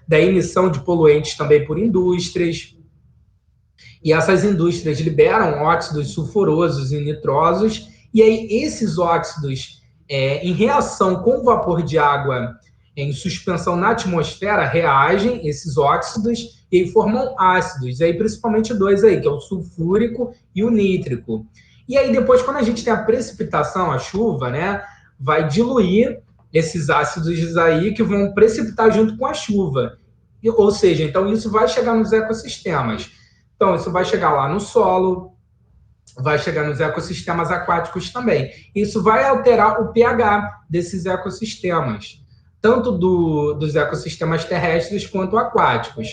da emissão de poluentes também por indústrias, e essas indústrias liberam óxidos sulfurosos e nitrosos, e aí esses óxidos, em reação com o vapor de água em suspensão na atmosfera, reagem esses óxidos e formam ácidos, aí principalmente dois aí, que é o sulfúrico e o nítrico. E aí depois, quando a gente tem a precipitação, a chuva, né, vai diluir esses ácidos aí que vão precipitar junto com a chuva. Ou seja, então isso vai chegar nos ecossistemas. Então isso vai chegar lá no solo, vai chegar nos ecossistemas aquáticos também. Isso vai alterar o pH desses ecossistemas, tanto dos ecossistemas terrestres quanto aquáticos.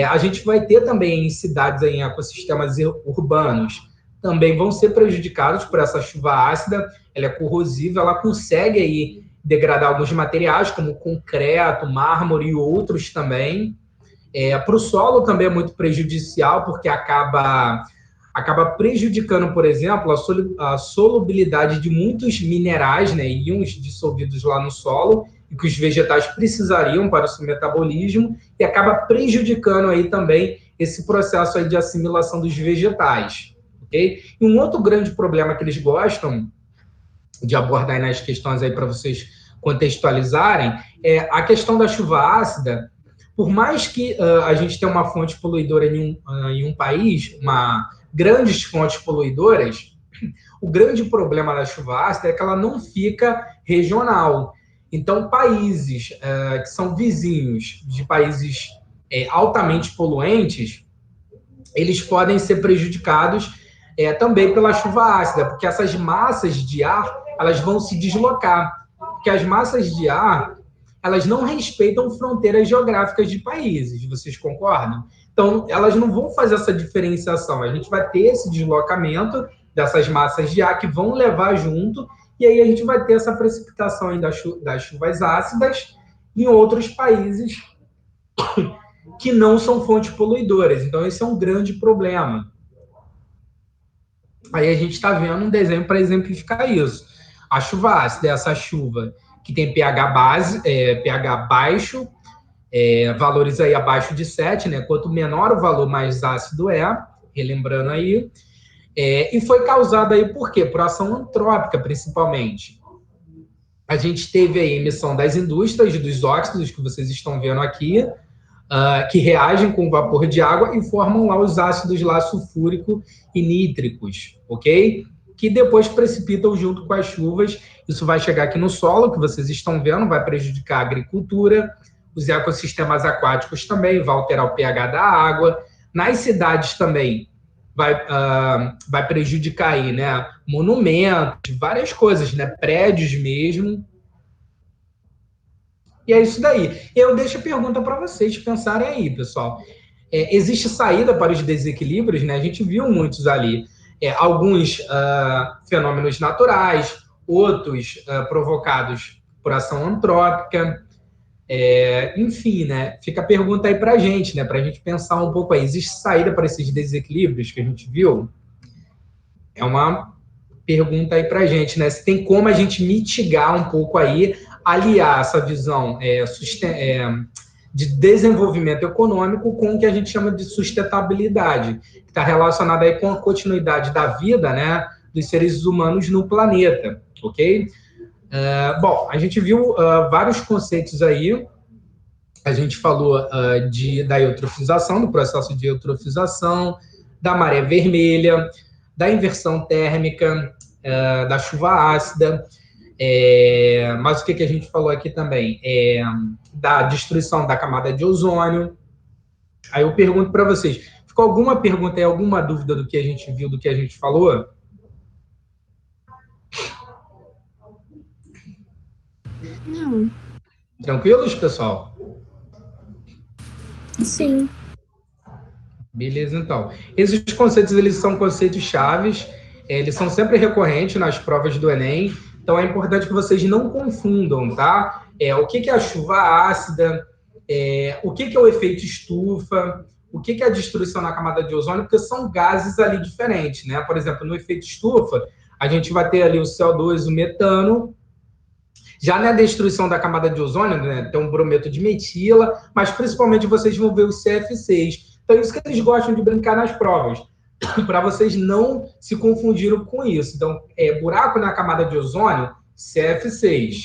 A gente vai ter também em cidades, em ecossistemas urbanos, também vão ser prejudicados por essa chuva ácida. Ela é corrosiva, ela consegue aí degradar alguns materiais, como concreto, mármore e outros também. Para o solo também é muito prejudicial, porque acaba prejudicando, por exemplo, a solubilidade de muitos minerais, né, íons dissolvidos lá no solo, e que os vegetais precisariam para o seu metabolismo, e acaba prejudicando aí também esse processo aí de assimilação dos vegetais. Okay? E um outro grande problema que eles gostam de abordar nas questões aí para vocês contextualizarem é a questão da chuva ácida. Por mais que a gente tenha uma fonte poluidora em um país, grandes fontes poluidoras, o grande problema da chuva ácida é que ela não fica regional. Então, países que são vizinhos de países altamente poluentes, eles podem ser prejudicados também pela chuva ácida, porque essas massas de ar, elas vão se deslocar. Porque as massas de ar, elas não respeitam fronteiras geográficas de países, vocês concordam? Então, elas não vão fazer essa diferenciação. A gente vai ter esse deslocamento dessas massas de ar que vão levar junto, e aí a gente vai ter essa precipitação aí das chuvas ácidas em outros países que não são fontes poluidoras. Então, esse é um grande problema. Aí a gente está vendo um desenho para exemplificar isso. A chuva ácida é essa chuva que tem pH baixo, valores aí abaixo de 7, né? Quanto menor o valor, mais ácido relembrando aí. E foi causada aí por quê? Por ação antrópica, principalmente. A gente teve aí a emissão das indústrias, dos óxidos que vocês estão vendo aqui, que reagem com o vapor de água e formam lá os ácidos lá sulfúrico e nítricos, ok? Que depois precipitam junto com as chuvas. Isso vai chegar aqui no solo, que vocês estão vendo, vai prejudicar a agricultura, os ecossistemas aquáticos também, vai alterar o pH da água. Nas cidades também, vai prejudicar aí, né? Monumentos, várias coisas, né? Prédios mesmo. E é isso daí. Eu deixo a pergunta para vocês pensarem aí, pessoal. Existe saída para os desequilíbrios, né? A gente viu muitos ali. Alguns fenômenos naturais, outros provocados por ação antrópica. Enfim, né? Fica a pergunta aí para a gente, né? Para a gente pensar um pouco aí. Existe saída para esses desequilíbrios que a gente viu? É uma pergunta aí para a gente, né? Se tem como a gente mitigar um pouco aí, aliar essa visão de desenvolvimento econômico com o que a gente chama de sustentabilidade, que está relacionada aí com a continuidade da vida, né, dos seres humanos no planeta, ok? Bom, a gente viu vários conceitos aí. A gente falou da eutrofização, do processo de eutrofização, da maré vermelha, da inversão térmica, da chuva ácida. Mas o que a gente falou aqui também? Da destruição da camada de ozônio. Aí eu pergunto para vocês, ficou alguma pergunta aí, alguma dúvida do que a gente viu, do que a gente falou? Não. Tranquilos, pessoal? Sim. Beleza, então. Esses conceitos, eles são conceitos chaves, eles são sempre recorrentes nas provas do Enem, então é importante que vocês não confundam, tá? O que é a chuva ácida, o que é o efeito estufa, o que é a destruição na camada de ozônio, porque são gases ali diferentes, né? Por exemplo, no efeito estufa, a gente vai ter ali o CO2, o metano, já na destruição da camada de ozônio, né, tem um brometo de metila, mas principalmente vocês vão ver o CF6. Então, é isso que eles gostam de brincar nas provas, para vocês não se confundirem com isso. Então, buraco na camada de ozônio, CF6.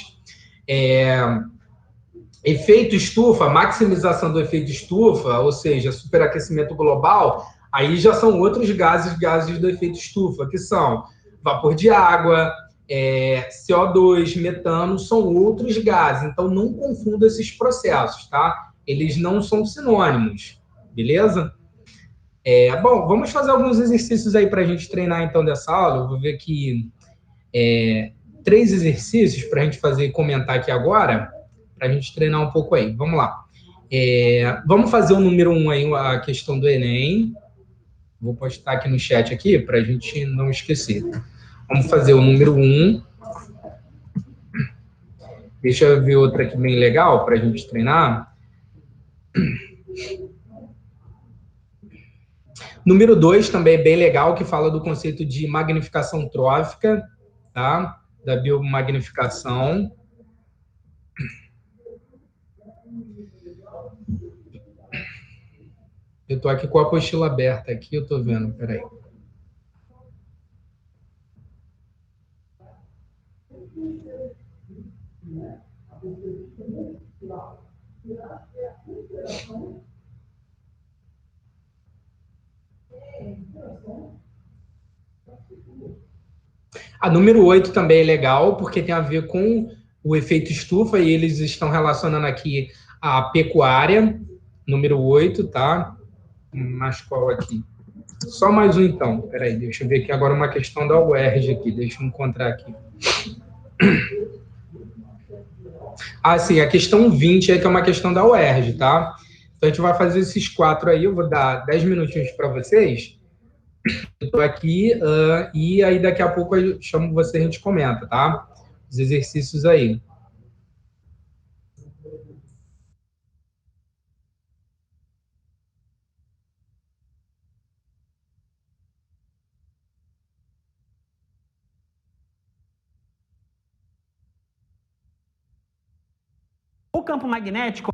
Efeito estufa, maximização do efeito estufa, ou seja, superaquecimento global, aí já são outros gases do efeito estufa, que são vapor de água, CO2, metano, são outros gases. Então, não confunda esses processos, tá? Eles não são sinônimos, beleza? Bom, vamos fazer alguns exercícios aí para a gente treinar, então, dessa aula. Eu vou ver aqui 3 exercícios para a gente fazer e comentar aqui agora, para a gente treinar um pouco aí. Vamos lá. Vamos fazer o número 1 aí, a questão do Enem. Vou postar aqui no chat aqui para a gente não esquecer. Vamos fazer o número 1. Deixa eu ver outra aqui bem legal para a gente treinar. Número 2 também é bem legal, que fala do conceito de magnificação trófica, tá? Da biomagnificação. Eu estou aqui com a apostila aberta aqui, eu estou vendo, peraí. A número 8 também é legal, porque tem a ver com o efeito estufa, e eles estão relacionando aqui a pecuária, número 8, tá? Mas qual aqui? Só mais um, então. Peraí, deixa eu ver aqui agora uma questão da UERJ aqui, deixa eu encontrar aqui. Sim, a questão 20 que é uma questão da UERJ, tá? Então, a gente vai fazer esses 4 aí, eu vou dar 10 minutinhos para vocês. Eu estou aqui, e aí daqui a pouco eu chamo você e a gente comenta, tá? Os exercícios aí. O campo magnético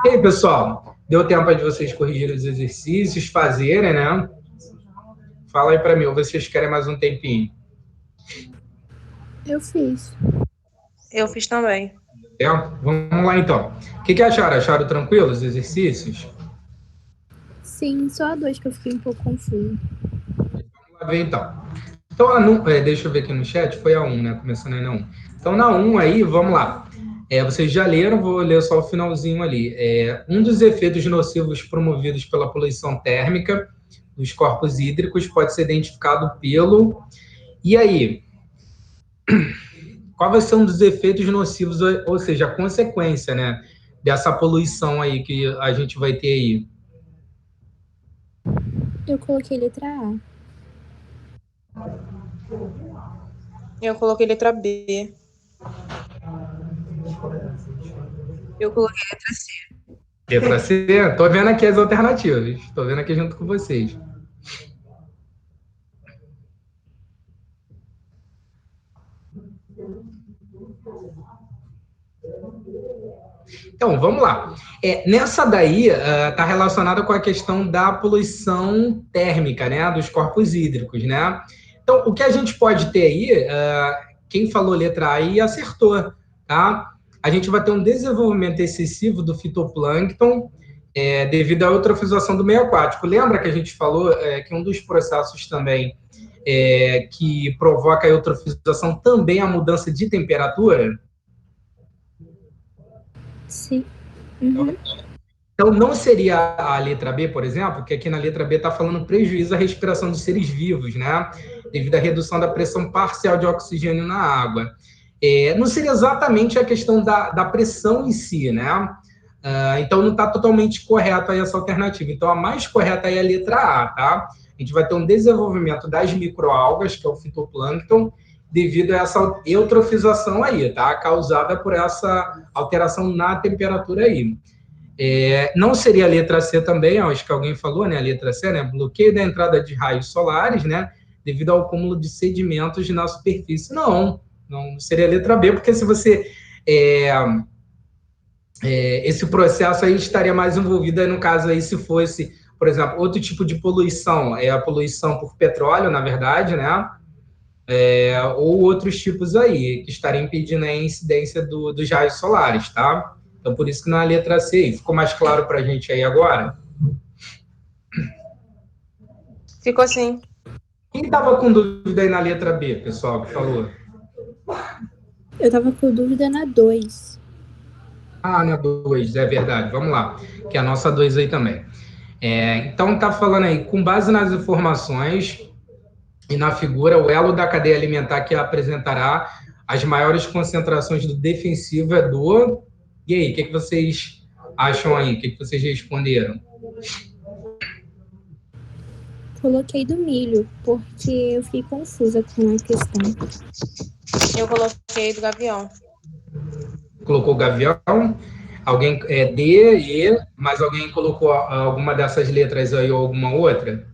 E aí, pessoal, deu tempo de vocês corrigirem os exercícios, fazerem, né? Fala aí para mim, ou vocês querem mais um tempinho? Eu fiz. Eu fiz também. Tempo? Vamos lá, então. O que acharam? Acharam tranquilo os exercícios? Sim, só a 2 que eu fiquei um pouco confusa. Vamos lá ver, então. Então, deixa eu ver aqui no chat, foi a 1, né? Começando aí na 1. Então, na 1 aí, vamos lá. Vocês já leram, vou ler só o finalzinho ali. Um dos efeitos nocivos promovidos pela poluição térmica dos corpos hídricos pode ser identificado pelo... E aí? Qual vai ser um dos efeitos nocivos, ou seja, a consequência, né? Dessa poluição aí que a gente vai ter aí? Eu coloquei letra A. Eu coloquei letra B. Eu coloquei letra C. Letra C? Tô vendo aqui as alternativas. Tô vendo aqui junto com vocês. Então, vamos lá. Nessa daí, está relacionada com a questão da poluição térmica, né, dos corpos hídricos, né? Então, o que a gente pode ter aí, quem falou letra A aí acertou, tá? A gente vai ter um desenvolvimento excessivo do fitoplâncton devido à eutrofização do meio aquático. Lembra que a gente falou que um dos processos também que provoca a eutrofização também é a mudança de temperatura? Sim. Uhum. Então, não seria a letra B, por exemplo, que aqui na letra B está falando prejuízo à respiração dos seres vivos, né? Devido à redução da pressão parcial de oxigênio na água. Não seria exatamente a questão da pressão em si, né? Então, não está totalmente correta aí essa alternativa. Então, a mais correta aí é a letra A, tá? A gente vai ter um desenvolvimento das microalgas, que é o fitoplâncton, devido a essa eutrofização aí, tá? Causada por essa alteração na temperatura aí. Não seria a letra C também, acho que alguém falou, né? A letra C, né? Bloqueio da entrada de raios solares, né? Devido ao acúmulo de sedimentos na superfície. Não seria a letra B, porque se você... esse processo aí estaria mais envolvido, no caso aí, se fosse, por exemplo, outro tipo de poluição, a poluição por petróleo, na verdade, né? Ou outros tipos aí, que estariam impedindo a incidência dos raios solares, tá? Então, por isso que na letra C, ficou mais claro para a gente aí agora? Ficou assim. Quem estava com dúvida aí na letra B, pessoal, que falou? Eu tava com dúvida na 2. Na 2, é verdade. Vamos lá, que é a nossa 2 aí também. Então, tá falando aí, com base nas informações e na figura, o elo da cadeia alimentar que apresentará as maiores concentrações do defensivo é do... E aí, o que vocês acham aí? O que vocês responderam? Coloquei do milho, porque eu fiquei confusa com a questão. Eu coloquei do gavião. Colocou gavião? Alguém D, E, mas alguém colocou alguma dessas letras aí ou alguma outra?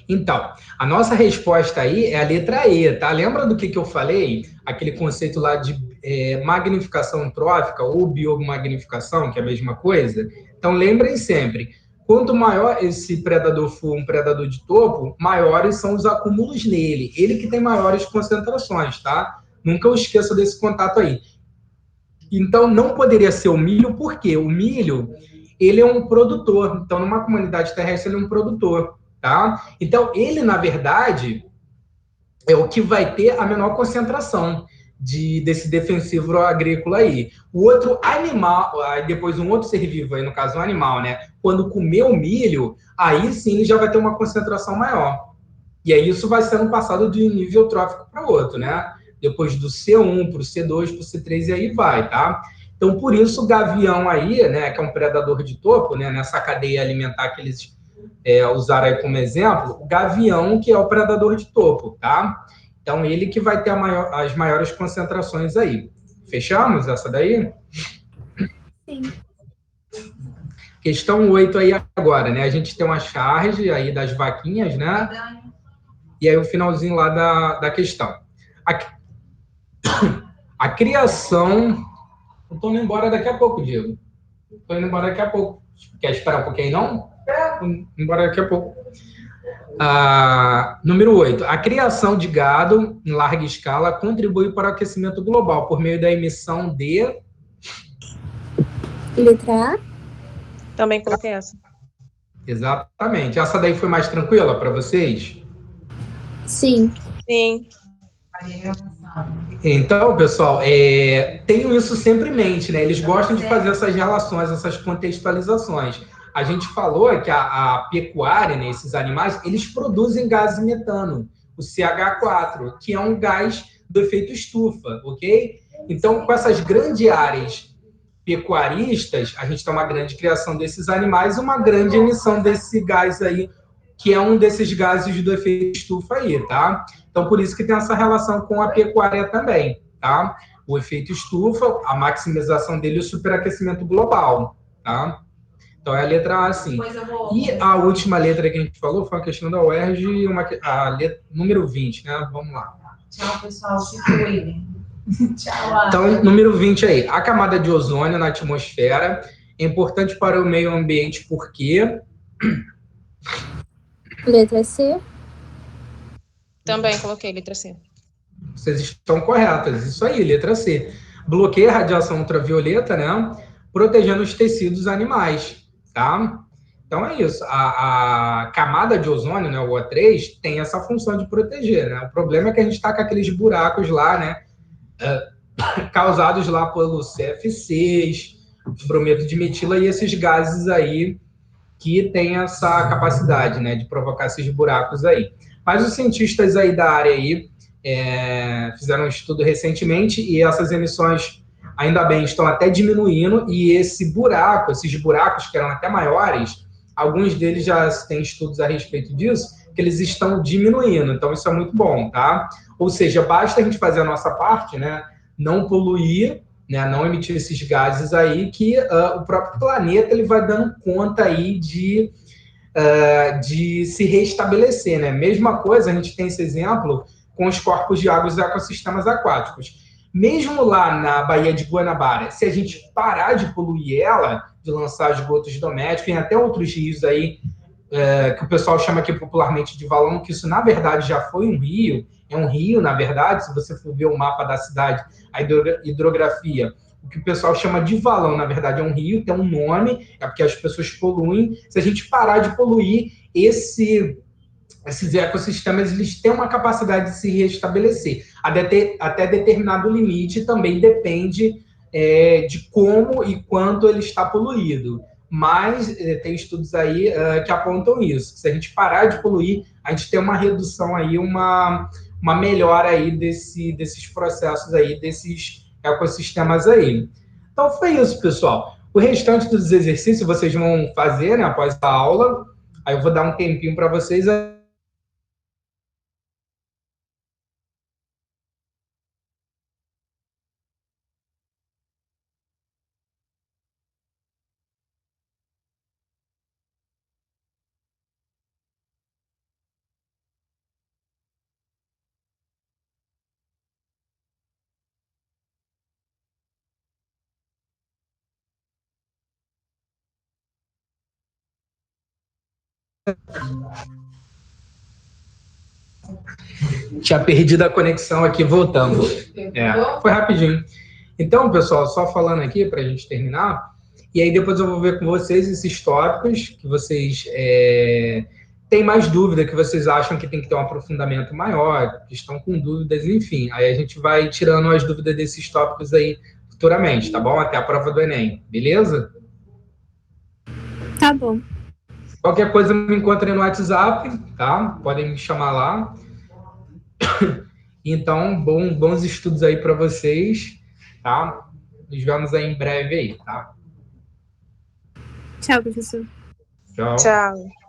Então, a nossa resposta aí é a letra E, tá? Lembra do que eu falei? Aquele conceito lá de magnificação trófica ou biomagnificação, que é a mesma coisa? Então, lembrem sempre, quanto maior esse predador for um predador de topo, maiores são os acúmulos nele. Ele que tem maiores concentrações, tá? Nunca eu esqueça desse contato aí. Então, não poderia ser o milho, porque o milho, ele é um produtor. Então, numa comunidade terrestre, ele é um produtor. Tá? Então, ele, na verdade, é o que vai ter a menor concentração desse defensivo agrícola aí. O outro animal, depois um outro ser vivo, aí, no caso um animal, né? Quando comer o milho, aí sim ele já vai ter uma concentração maior. E aí isso vai sendo passado de um nível trófico para o outro, né? Depois do C1 para o C2, para o C3 e aí vai, tá? Então, por isso, o gavião aí, né, que é um predador de topo, né, nessa cadeia alimentar que eles usaram aí como exemplo, o gavião, que é o predador de topo, tá? Então, ele que vai ter as maiores concentrações aí. Fechamos essa daí? Sim. Questão 8 aí agora, né? A gente tem uma charge aí das vaquinhas, A criação... Eu tô indo embora daqui a pouco, Diego. Tô indo embora daqui a pouco. Quer esperar um pouquinho, não? Tô indo embora daqui a pouco. Número 8. A criação de gado em larga escala contribui para o aquecimento global por meio da emissão de... Letra A? Também coloquei essa. Exatamente. Essa daí foi mais tranquila para vocês? Sim. Sim. Então, pessoal, tenham isso sempre em mente, né? Eles gostam de fazer essas relações, essas contextualizações. A gente falou que a pecuária, né, esses animais, eles produzem gás metano, o CH4, que é um gás do efeito estufa, ok? Então, com essas grandes áreas pecuaristas, a gente tem uma grande criação desses animais e uma grande emissão desse gás aí, que é um desses gases do efeito estufa aí, tá? Então, por isso que tem essa relação com a pecuária também, tá? O efeito estufa, a maximização dele e o superaquecimento global, tá? Então, é a letra A, sim. E a última letra que a gente falou foi a questão da UERJ, a letra, número 20, né? Vamos lá. Tchau, pessoal. Se cuidem. Tchau. Então, número 20 aí. A camada de ozônio na atmosfera é importante para o meio ambiente porque... Letra C? Também coloquei letra C. Vocês estão corretas. Isso aí, letra C. Bloqueia a radiação ultravioleta, né? Protegendo os tecidos animais, tá? Então é isso. A camada de ozônio, né, o O3, tem essa função de proteger, né? O problema é que a gente está com aqueles buracos lá, né? Causados lá pelo CFCs, brometo de metila e esses gases aí que têm essa capacidade, né, de provocar esses buracos aí. Mas os cientistas aí da área aí fizeram um estudo recentemente e essas emissões, ainda bem, estão até diminuindo e esses buracos que eram até maiores, alguns deles já têm estudos a respeito disso, que eles estão diminuindo. Então, isso é muito bom, tá? Ou seja, basta a gente fazer a nossa parte, né? Não poluir, né? Não emitir esses gases aí, que o próprio planeta ele vai dando conta aí de se restabelecer, né? Mesma coisa, a gente tem esse exemplo com os corpos de água e os ecossistemas aquáticos. Mesmo lá na Baía de Guanabara, se a gente parar de poluir ela, de lançar esgotos domésticos, tem até outros rios aí, que o pessoal chama aqui popularmente de valão, que isso na verdade já foi um rio, é um rio, na verdade, se você for ver o mapa da cidade, a hidrografia, o que o pessoal chama de valão, na verdade é um rio, tem um nome, é porque as pessoas poluem. Se a gente parar de poluir, esses ecossistemas eles têm uma capacidade de se restabelecer. Até determinado limite também depende de como e quanto ele está poluído. Mas tem estudos aí que apontam isso. Se a gente parar de poluir, a gente tem uma redução aí, uma melhora aí desses processos aí, desses ecossistemas aí. Então foi isso, pessoal. O restante dos exercícios vocês vão fazer, né, após a aula. Aí eu vou dar um tempinho para vocês. Tinha perdido a conexão aqui, voltando. Foi rapidinho. Então, pessoal, só falando aqui para a gente terminar, e aí depois eu vou ver com vocês esses tópicos que vocês têm mais dúvida, que vocês acham que tem que ter um aprofundamento maior, que estão com dúvidas, enfim. Aí a gente vai tirando as dúvidas desses tópicos aí futuramente, tá bom? Até a prova do Enem, beleza? Tá bom. Qualquer coisa me encontrem no WhatsApp, tá? Podem me chamar lá. Então, bons estudos aí para vocês, tá? Nos vemos aí em breve aí, tá? Tchau, professor. Tchau. Tchau.